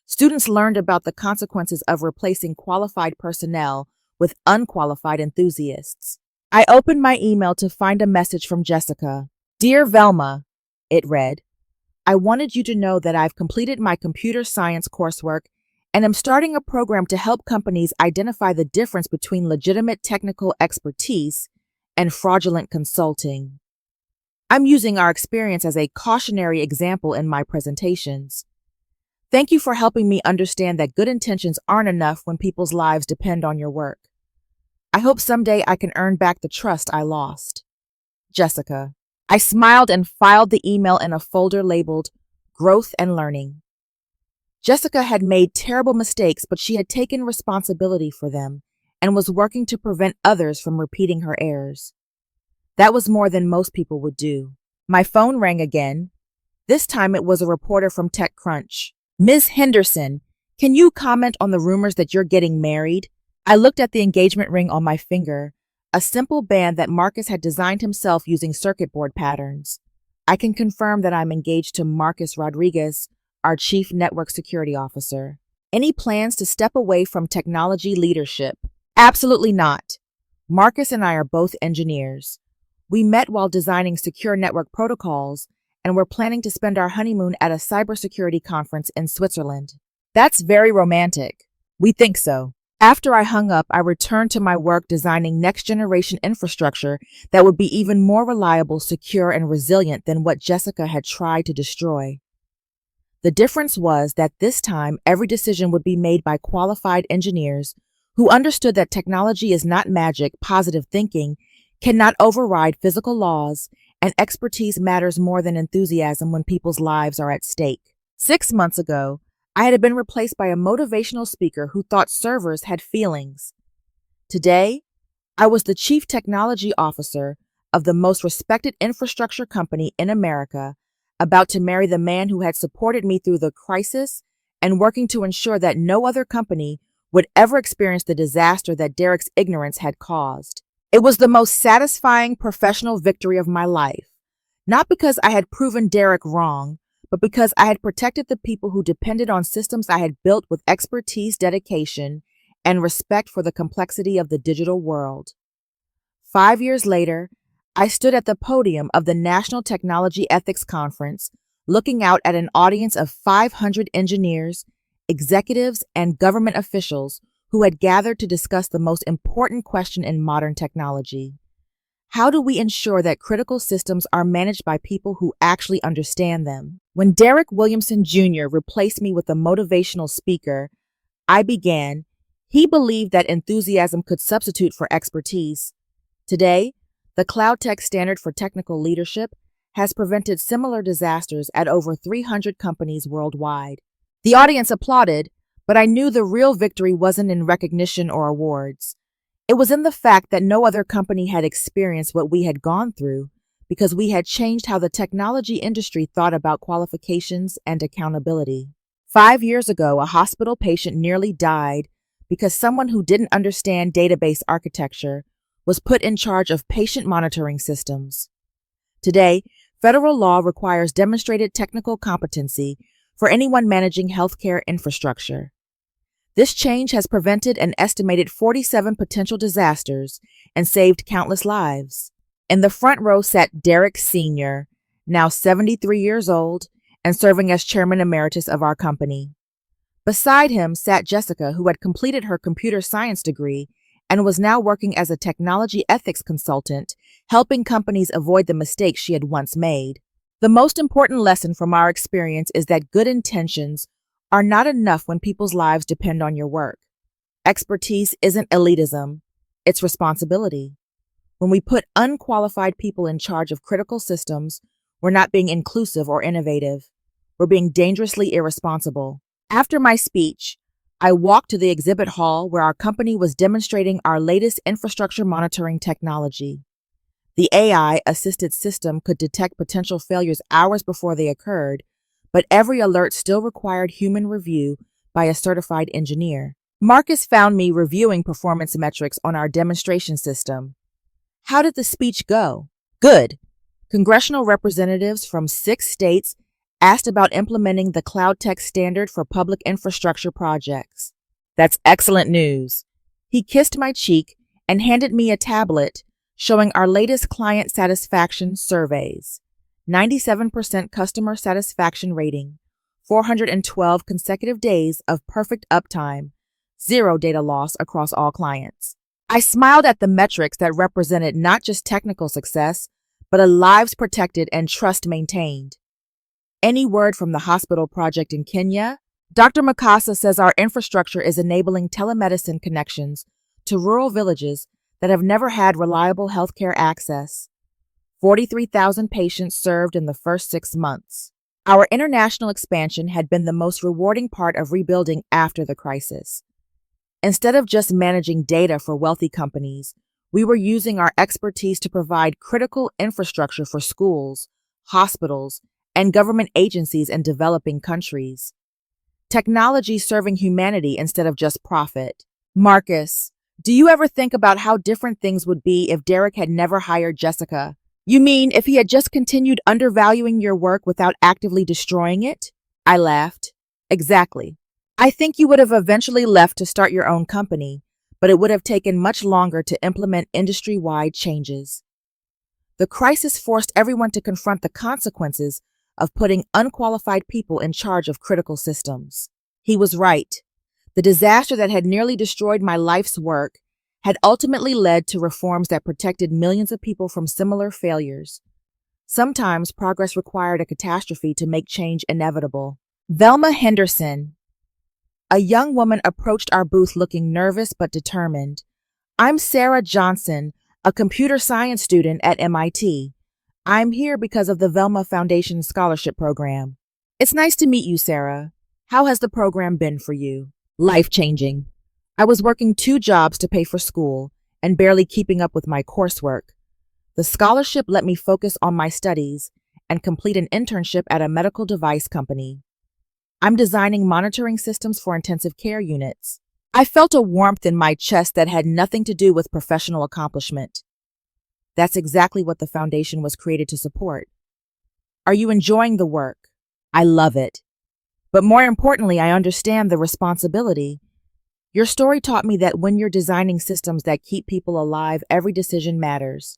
Students learned about the consequences of replacing qualified personnel with unqualified enthusiasts. I opened my email to find a message from Jessica. Dear Velma, it read, I wanted you to know that I've completed my computer science coursework and am starting a program to help companies identify the difference between legitimate technical expertise and fraudulent consulting. I'm using our experience as a cautionary example in my presentations. Thank you for helping me understand that good intentions aren't enough when people's lives depend on your work. I hope someday I can earn back the trust I lost. Jessica. I smiled and filed the email in a folder labeled Growth and Learning. Jessica had made terrible mistakes, but she had taken responsibility for them and was working to prevent others from repeating her errors. That was more than most people would do. My phone rang again. This time it was a reporter from TechCrunch. Ms. Henderson, can you comment on the rumors that you're getting married? I looked at the engagement ring on my finger, a simple band that Marcus had designed himself using circuit board patterns. I can confirm that I'm engaged to Marcus Rodriguez, our Chief Network Security Officer. Any plans to step away from technology leadership? Absolutely not. Marcus and I are both engineers. We met while designing secure network protocols, and we're planning to spend our honeymoon at a cybersecurity conference in Switzerland. That's very romantic. We think so. After I hung up, I returned to my work designing next-generation infrastructure that would be even more reliable, secure, and resilient than what Jessica had tried to destroy. The difference was that this time, every decision would be made by qualified engineers who understood that technology is not magic, positive thinking cannot override physical laws, and expertise matters more than enthusiasm when people's lives are at stake. 6 months ago, I had been replaced by a motivational speaker who thought servers had feelings. Today, I was the chief technology officer of the most respected infrastructure company in America, about to marry the man who had supported me through the crisis and working to ensure that no other company would ever experience the disaster that Derek's ignorance had caused. It was the most satisfying professional victory of my life, not because I had proven Derek wrong, but because I had protected the people who depended on systems I had built with expertise, dedication, and respect for the complexity of the digital world. 5 years later, I stood at the podium of the National Technology Ethics Conference, looking out at an audience of 500 engineers, executives, and government officials who had gathered to discuss the most important question in modern technology. How do we ensure that critical systems are managed by people who actually understand them? When Derek Williamson Jr. replaced me with a motivational speaker, I began, he believed that enthusiasm could substitute for expertise. Today, the Cloud Tech Standard for Technical Leadership has prevented similar disasters at over 300 companies worldwide. The audience applauded, but I knew the real victory wasn't in recognition or awards. It was in the fact that no other company had experienced what we had gone through, because we had changed how the technology industry thought about qualifications and accountability. 5 years ago, a hospital patient nearly died because someone who didn't understand database architecture was put in charge of patient monitoring systems. Today, federal law requires demonstrated technical competency for anyone managing healthcare infrastructure. This change has prevented an estimated 47 potential disasters and saved countless lives. In the front row sat Derek Sr., now 73 years old and serving as chairman emeritus of our company. Beside him sat Jessica, who had completed her computer science degree and was now working as a technology ethics consultant, helping companies avoid the mistakes she had once made. The most important lesson from our experience is that good intentions are not enough when people's lives depend on your work. Expertise isn't elitism, it's responsibility. When we put unqualified people in charge of critical systems, we're not being inclusive or innovative. We're being dangerously irresponsible. After my speech, I walked to the exhibit hall where our company was demonstrating our latest infrastructure monitoring technology. The AI-assisted system could detect potential failures hours before they occurred, but every alert still required human review by a certified engineer. Marcus found me reviewing performance metrics on our demonstration system. How did the speech go? Good. Congressional representatives from 6 states asked about implementing the Cloud Tech standard for public infrastructure projects. That's excellent news. He kissed my cheek and handed me a tablet showing our latest client satisfaction surveys. 97% customer satisfaction rating, 412 consecutive days of perfect uptime, 0 data loss across all clients. I smiled at the metrics that represented not just technical success, but lives protected and trust maintained. Any word from the hospital project in Kenya? Dr. Makasa says our infrastructure is enabling telemedicine connections to rural villages that have never had reliable healthcare access. 43,000 patients served in the first 6 months. Our international expansion had been the most rewarding part of rebuilding after the crisis. Instead of just managing data for wealthy companies, we were using our expertise to provide critical infrastructure for schools, hospitals, and government agencies in developing countries. Technology serving humanity instead of just profit. Marcus, do you ever think about how different things would be if Derek had never hired Jessica? You mean if he had just continued undervaluing your work without actively destroying it? I laughed. Exactly. I think you would have eventually left to start your own company, but it would have taken much longer to implement industry-wide changes. The crisis forced everyone to confront the consequences of putting unqualified people in charge of critical systems. He was right. The disaster that had nearly destroyed my life's work had ultimately led to reforms that protected millions of people from similar failures. Sometimes progress required a catastrophe to make change inevitable. Velma Henderson. A young woman approached our booth looking nervous but determined. I'm Sarah Johnson, a computer science student at MIT. I'm here because of the Velma Foundation Scholarship Program. It's nice to meet you, Sarah. How has the program been for you? Life-changing. I was working 2 jobs to pay for school and barely keeping up with my coursework. The scholarship let me focus on my studies and complete an internship at a medical device company. I'm designing monitoring systems for intensive care units. I felt a warmth in my chest that had nothing to do with professional accomplishment. That's exactly what the foundation was created to support. Are you enjoying the work? I love it. But more importantly, I understand the responsibility. Your story taught me that when you're designing systems that keep people alive, every decision matters.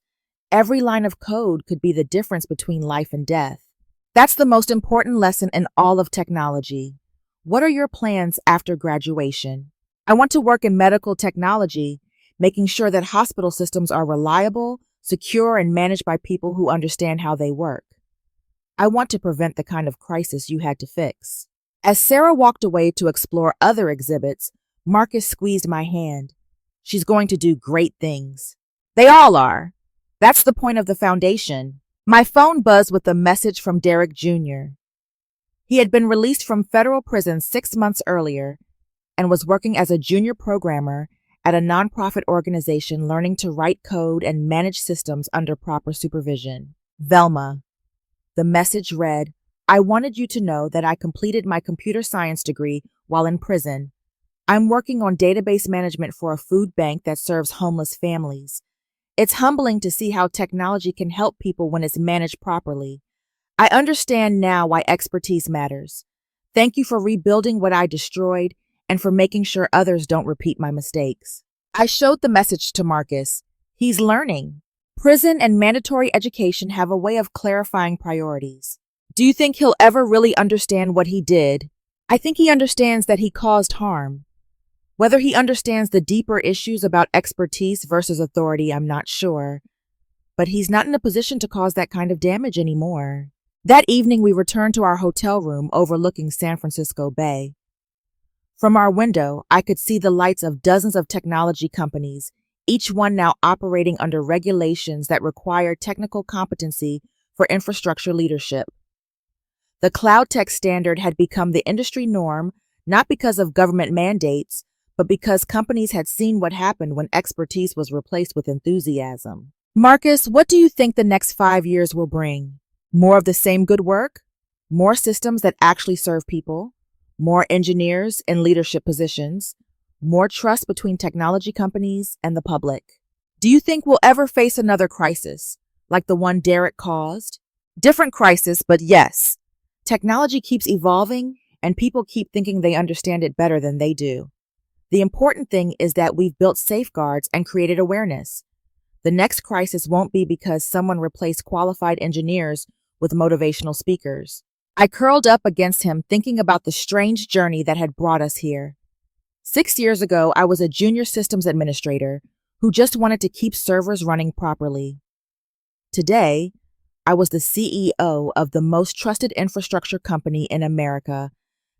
Every line of code could be the difference between life and death. That's the most important lesson in all of technology. What are your plans after graduation? I want to work in medical technology, making sure that hospital systems are reliable, secure, and managed by people who understand how they work. I want to prevent the kind of crisis you had to fix. As Sarah walked away to explore other exhibits, Marcus squeezed my hand. She's going to do great things. They all are. That's the point of the foundation. My phone buzzed with a message from Derek Jr. He had been released from federal prison 6 months earlier and was working as a junior programmer at a nonprofit organization learning to write code and manage systems under proper supervision. Velma. The message read, I wanted you to know that I completed my computer science degree while in prison. I'm working on database management for a food bank that serves homeless families. It's humbling to see how technology can help people when it's managed properly. I understand now why expertise matters. Thank you for rebuilding what I destroyed and for making sure others don't repeat my mistakes. I showed the message to Marcus. He's learning. Prison and mandatory education have a way of clarifying priorities. Do you think he'll ever really understand what he did? I think he understands that he caused harm. Whether he understands the deeper issues about expertise versus authority, I'm not sure. But he's not in a position to cause that kind of damage anymore. That evening, we returned to our hotel room overlooking San Francisco Bay. From our window, I could see the lights of dozens of technology companies, each one now operating under regulations that require technical competency for infrastructure leadership. The cloud tech standard had become the industry norm, not because of government mandates, but because companies had seen what happened when expertise was replaced with enthusiasm. Marcus, what do you think the next 5 years will bring? More of the same good work? More systems that actually serve people? More engineers in leadership positions? More trust between technology companies and the public? Do you think we'll ever face another crisis, like the one Derek caused? Different crisis, but yes. Technology keeps evolving, and people keep thinking they understand it better than they do. The important thing is that we've built safeguards and created awareness. The next crisis won't be because someone replaced qualified engineers with motivational speakers. I curled up against him, thinking about the strange journey that had brought us here. 6 years ago, I was a junior systems administrator who just wanted to keep servers running properly. Today, I was the CEO of the most trusted infrastructure company in America,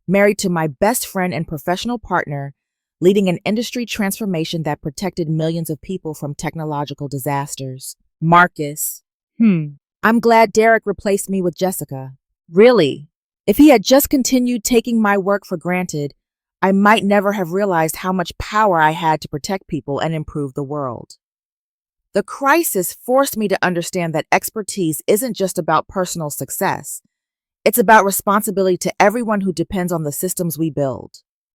married to my best friend and professional partner, leading an industry transformation that protected millions of people from technological disasters. Marcus. I'm glad Derek replaced me with Jessica. Really? If he had just continued taking my work for granted, I might never have realized how much power I had to protect people and improve the world. The crisis forced me to understand that expertise isn't just about personal success. It's about responsibility to everyone who depends on the systems we build.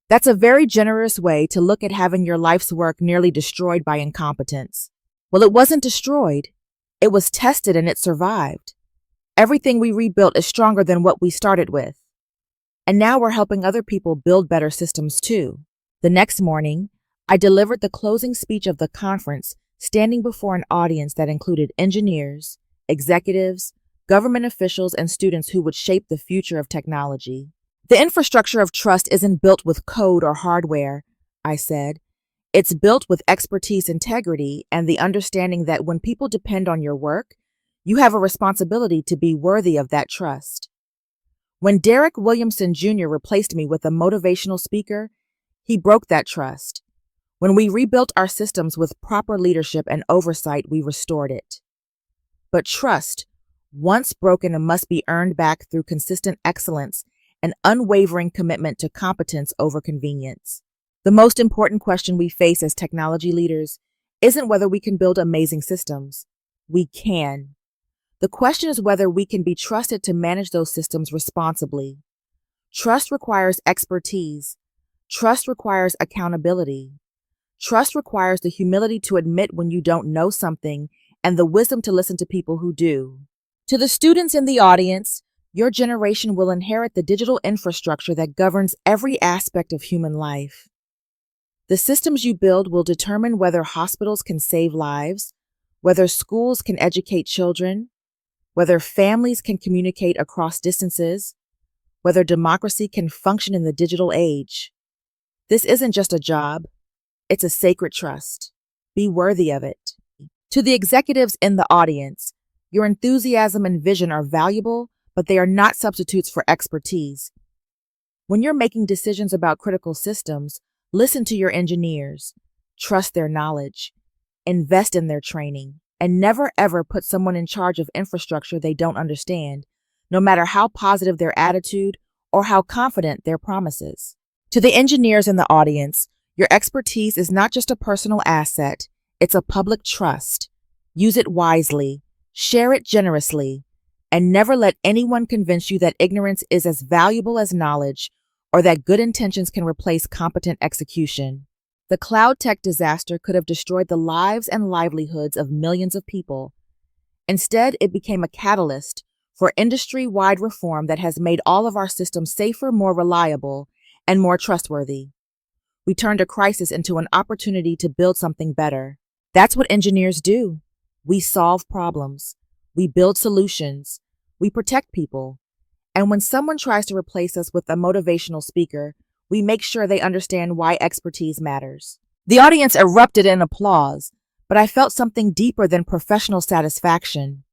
That's a very generous way to look at having your life's work nearly destroyed by incompetence. Well, it wasn't destroyed. It was tested and it survived. Everything we rebuilt is stronger than what we started with. And now we're helping other people build better systems too. The next morning, I delivered the closing speech of the conference, standing before an audience that included engineers, executives, government officials, and students who would shape the future of technology. The infrastructure of trust isn't built with code or hardware, I said. It's built with expertise, integrity, and the understanding that when people depend on your work, you have a responsibility to be worthy of that trust. When Derek Williamson Jr. replaced me with a motivational speaker, he broke that trust. When we rebuilt our systems with proper leadership and oversight, we restored it. But trust, once broken, must be earned back through consistent excellence and unwavering commitment to competence over convenience. The most important question we face as technology leaders isn't whether we can build amazing systems. We can. The question is whether we can be trusted to manage those systems responsibly. Trust requires expertise. Trust requires accountability. Trust requires the humility to admit when you don't know something and the wisdom to listen to people who do. To the students in the audience, your generation will inherit the digital infrastructure that governs every aspect of human life. The systems you build will determine whether hospitals can save lives, whether schools can educate children, whether families can communicate across distances, whether democracy can function in the digital age. This isn't just a job, it's a sacred trust. Be worthy of it. To the executives in the audience, your enthusiasm and vision are valuable, but they are not substitutes for expertise. When you're making decisions about critical systems, listen to your engineers, trust their knowledge, invest in their training, and never ever put someone in charge of infrastructure they don't understand, no matter how positive their attitude or how confident their promises. To the engineers in the audience, your expertise is not just a personal asset, it's a public trust. Use it wisely, share it generously, and never let anyone convince you that ignorance is as valuable as knowledge or that good intentions can replace competent execution. The cloud tech disaster could have destroyed the lives and livelihoods of millions of people. Instead, it became a catalyst for industry-wide reform that has made all of our systems safer, more reliable, and more trustworthy. We turned a crisis into an opportunity to build something better. That's what engineers do. We solve problems. We build solutions. We protect people. And when someone tries to replace us with a motivational speaker, we make sure they understand why expertise matters. The audience erupted in applause, but I felt something deeper than professional satisfaction.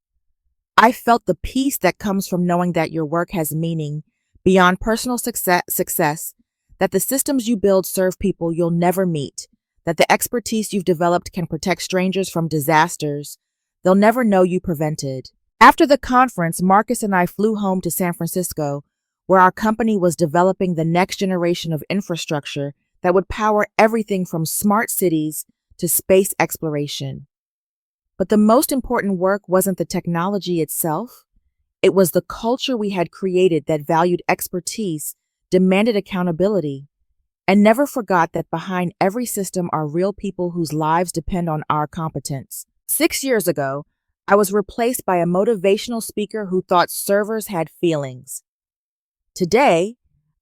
I felt the peace that comes from knowing that your work has meaning beyond personal success, that the systems you build serve people you'll never meet, that the expertise you've developed can protect strangers from disasters they'll never know you prevented. After the conference, Marcus and I flew home to San Francisco, where our company was developing the next generation of infrastructure that would power everything from smart cities to space exploration. But the most important work wasn't the technology itself. It was the culture we had created that valued expertise, demanded accountability, and never forgot that behind every system are real people whose lives depend on our competence. 6 years ago, I was replaced by a motivational speaker who thought servers had feelings. Today,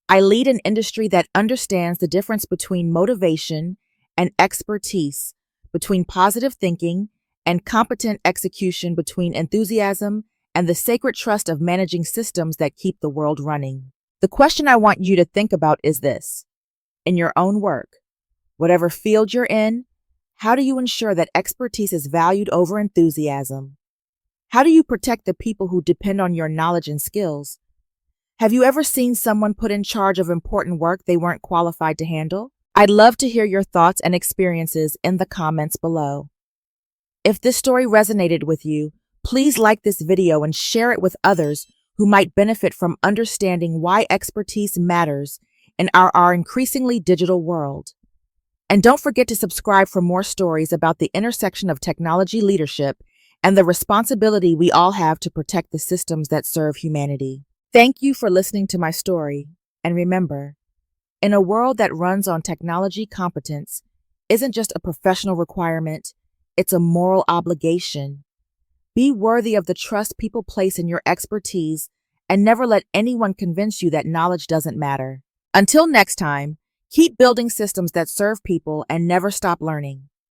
I lead an industry that understands the difference between motivation and expertise, between positive thinking and competent execution, between enthusiasm and the sacred trust of managing systems that keep the world running. The question I want you to think about is this. In your own work, whatever field you're in, how do you ensure that expertise is valued over enthusiasm? How do you protect the people who depend on your knowledge and skills? Have you ever seen someone put in charge of important work they weren't qualified to handle? I'd love to hear your thoughts and experiences in the comments below. If this story resonated with you, please like this video and share it with others who might benefit from understanding why expertise matters in our increasingly digital world. And don't forget to subscribe for more stories about the intersection of technology leadership and the responsibility we all have to protect the systems that serve humanity. Thank you for listening to my story. And remember, in a world that runs on technology, competence isn't just a professional requirement, it's a moral obligation. Be worthy of the trust people place in your expertise and never let anyone convince you that knowledge doesn't matter. Until next time, keep building systems that serve people and never stop learning.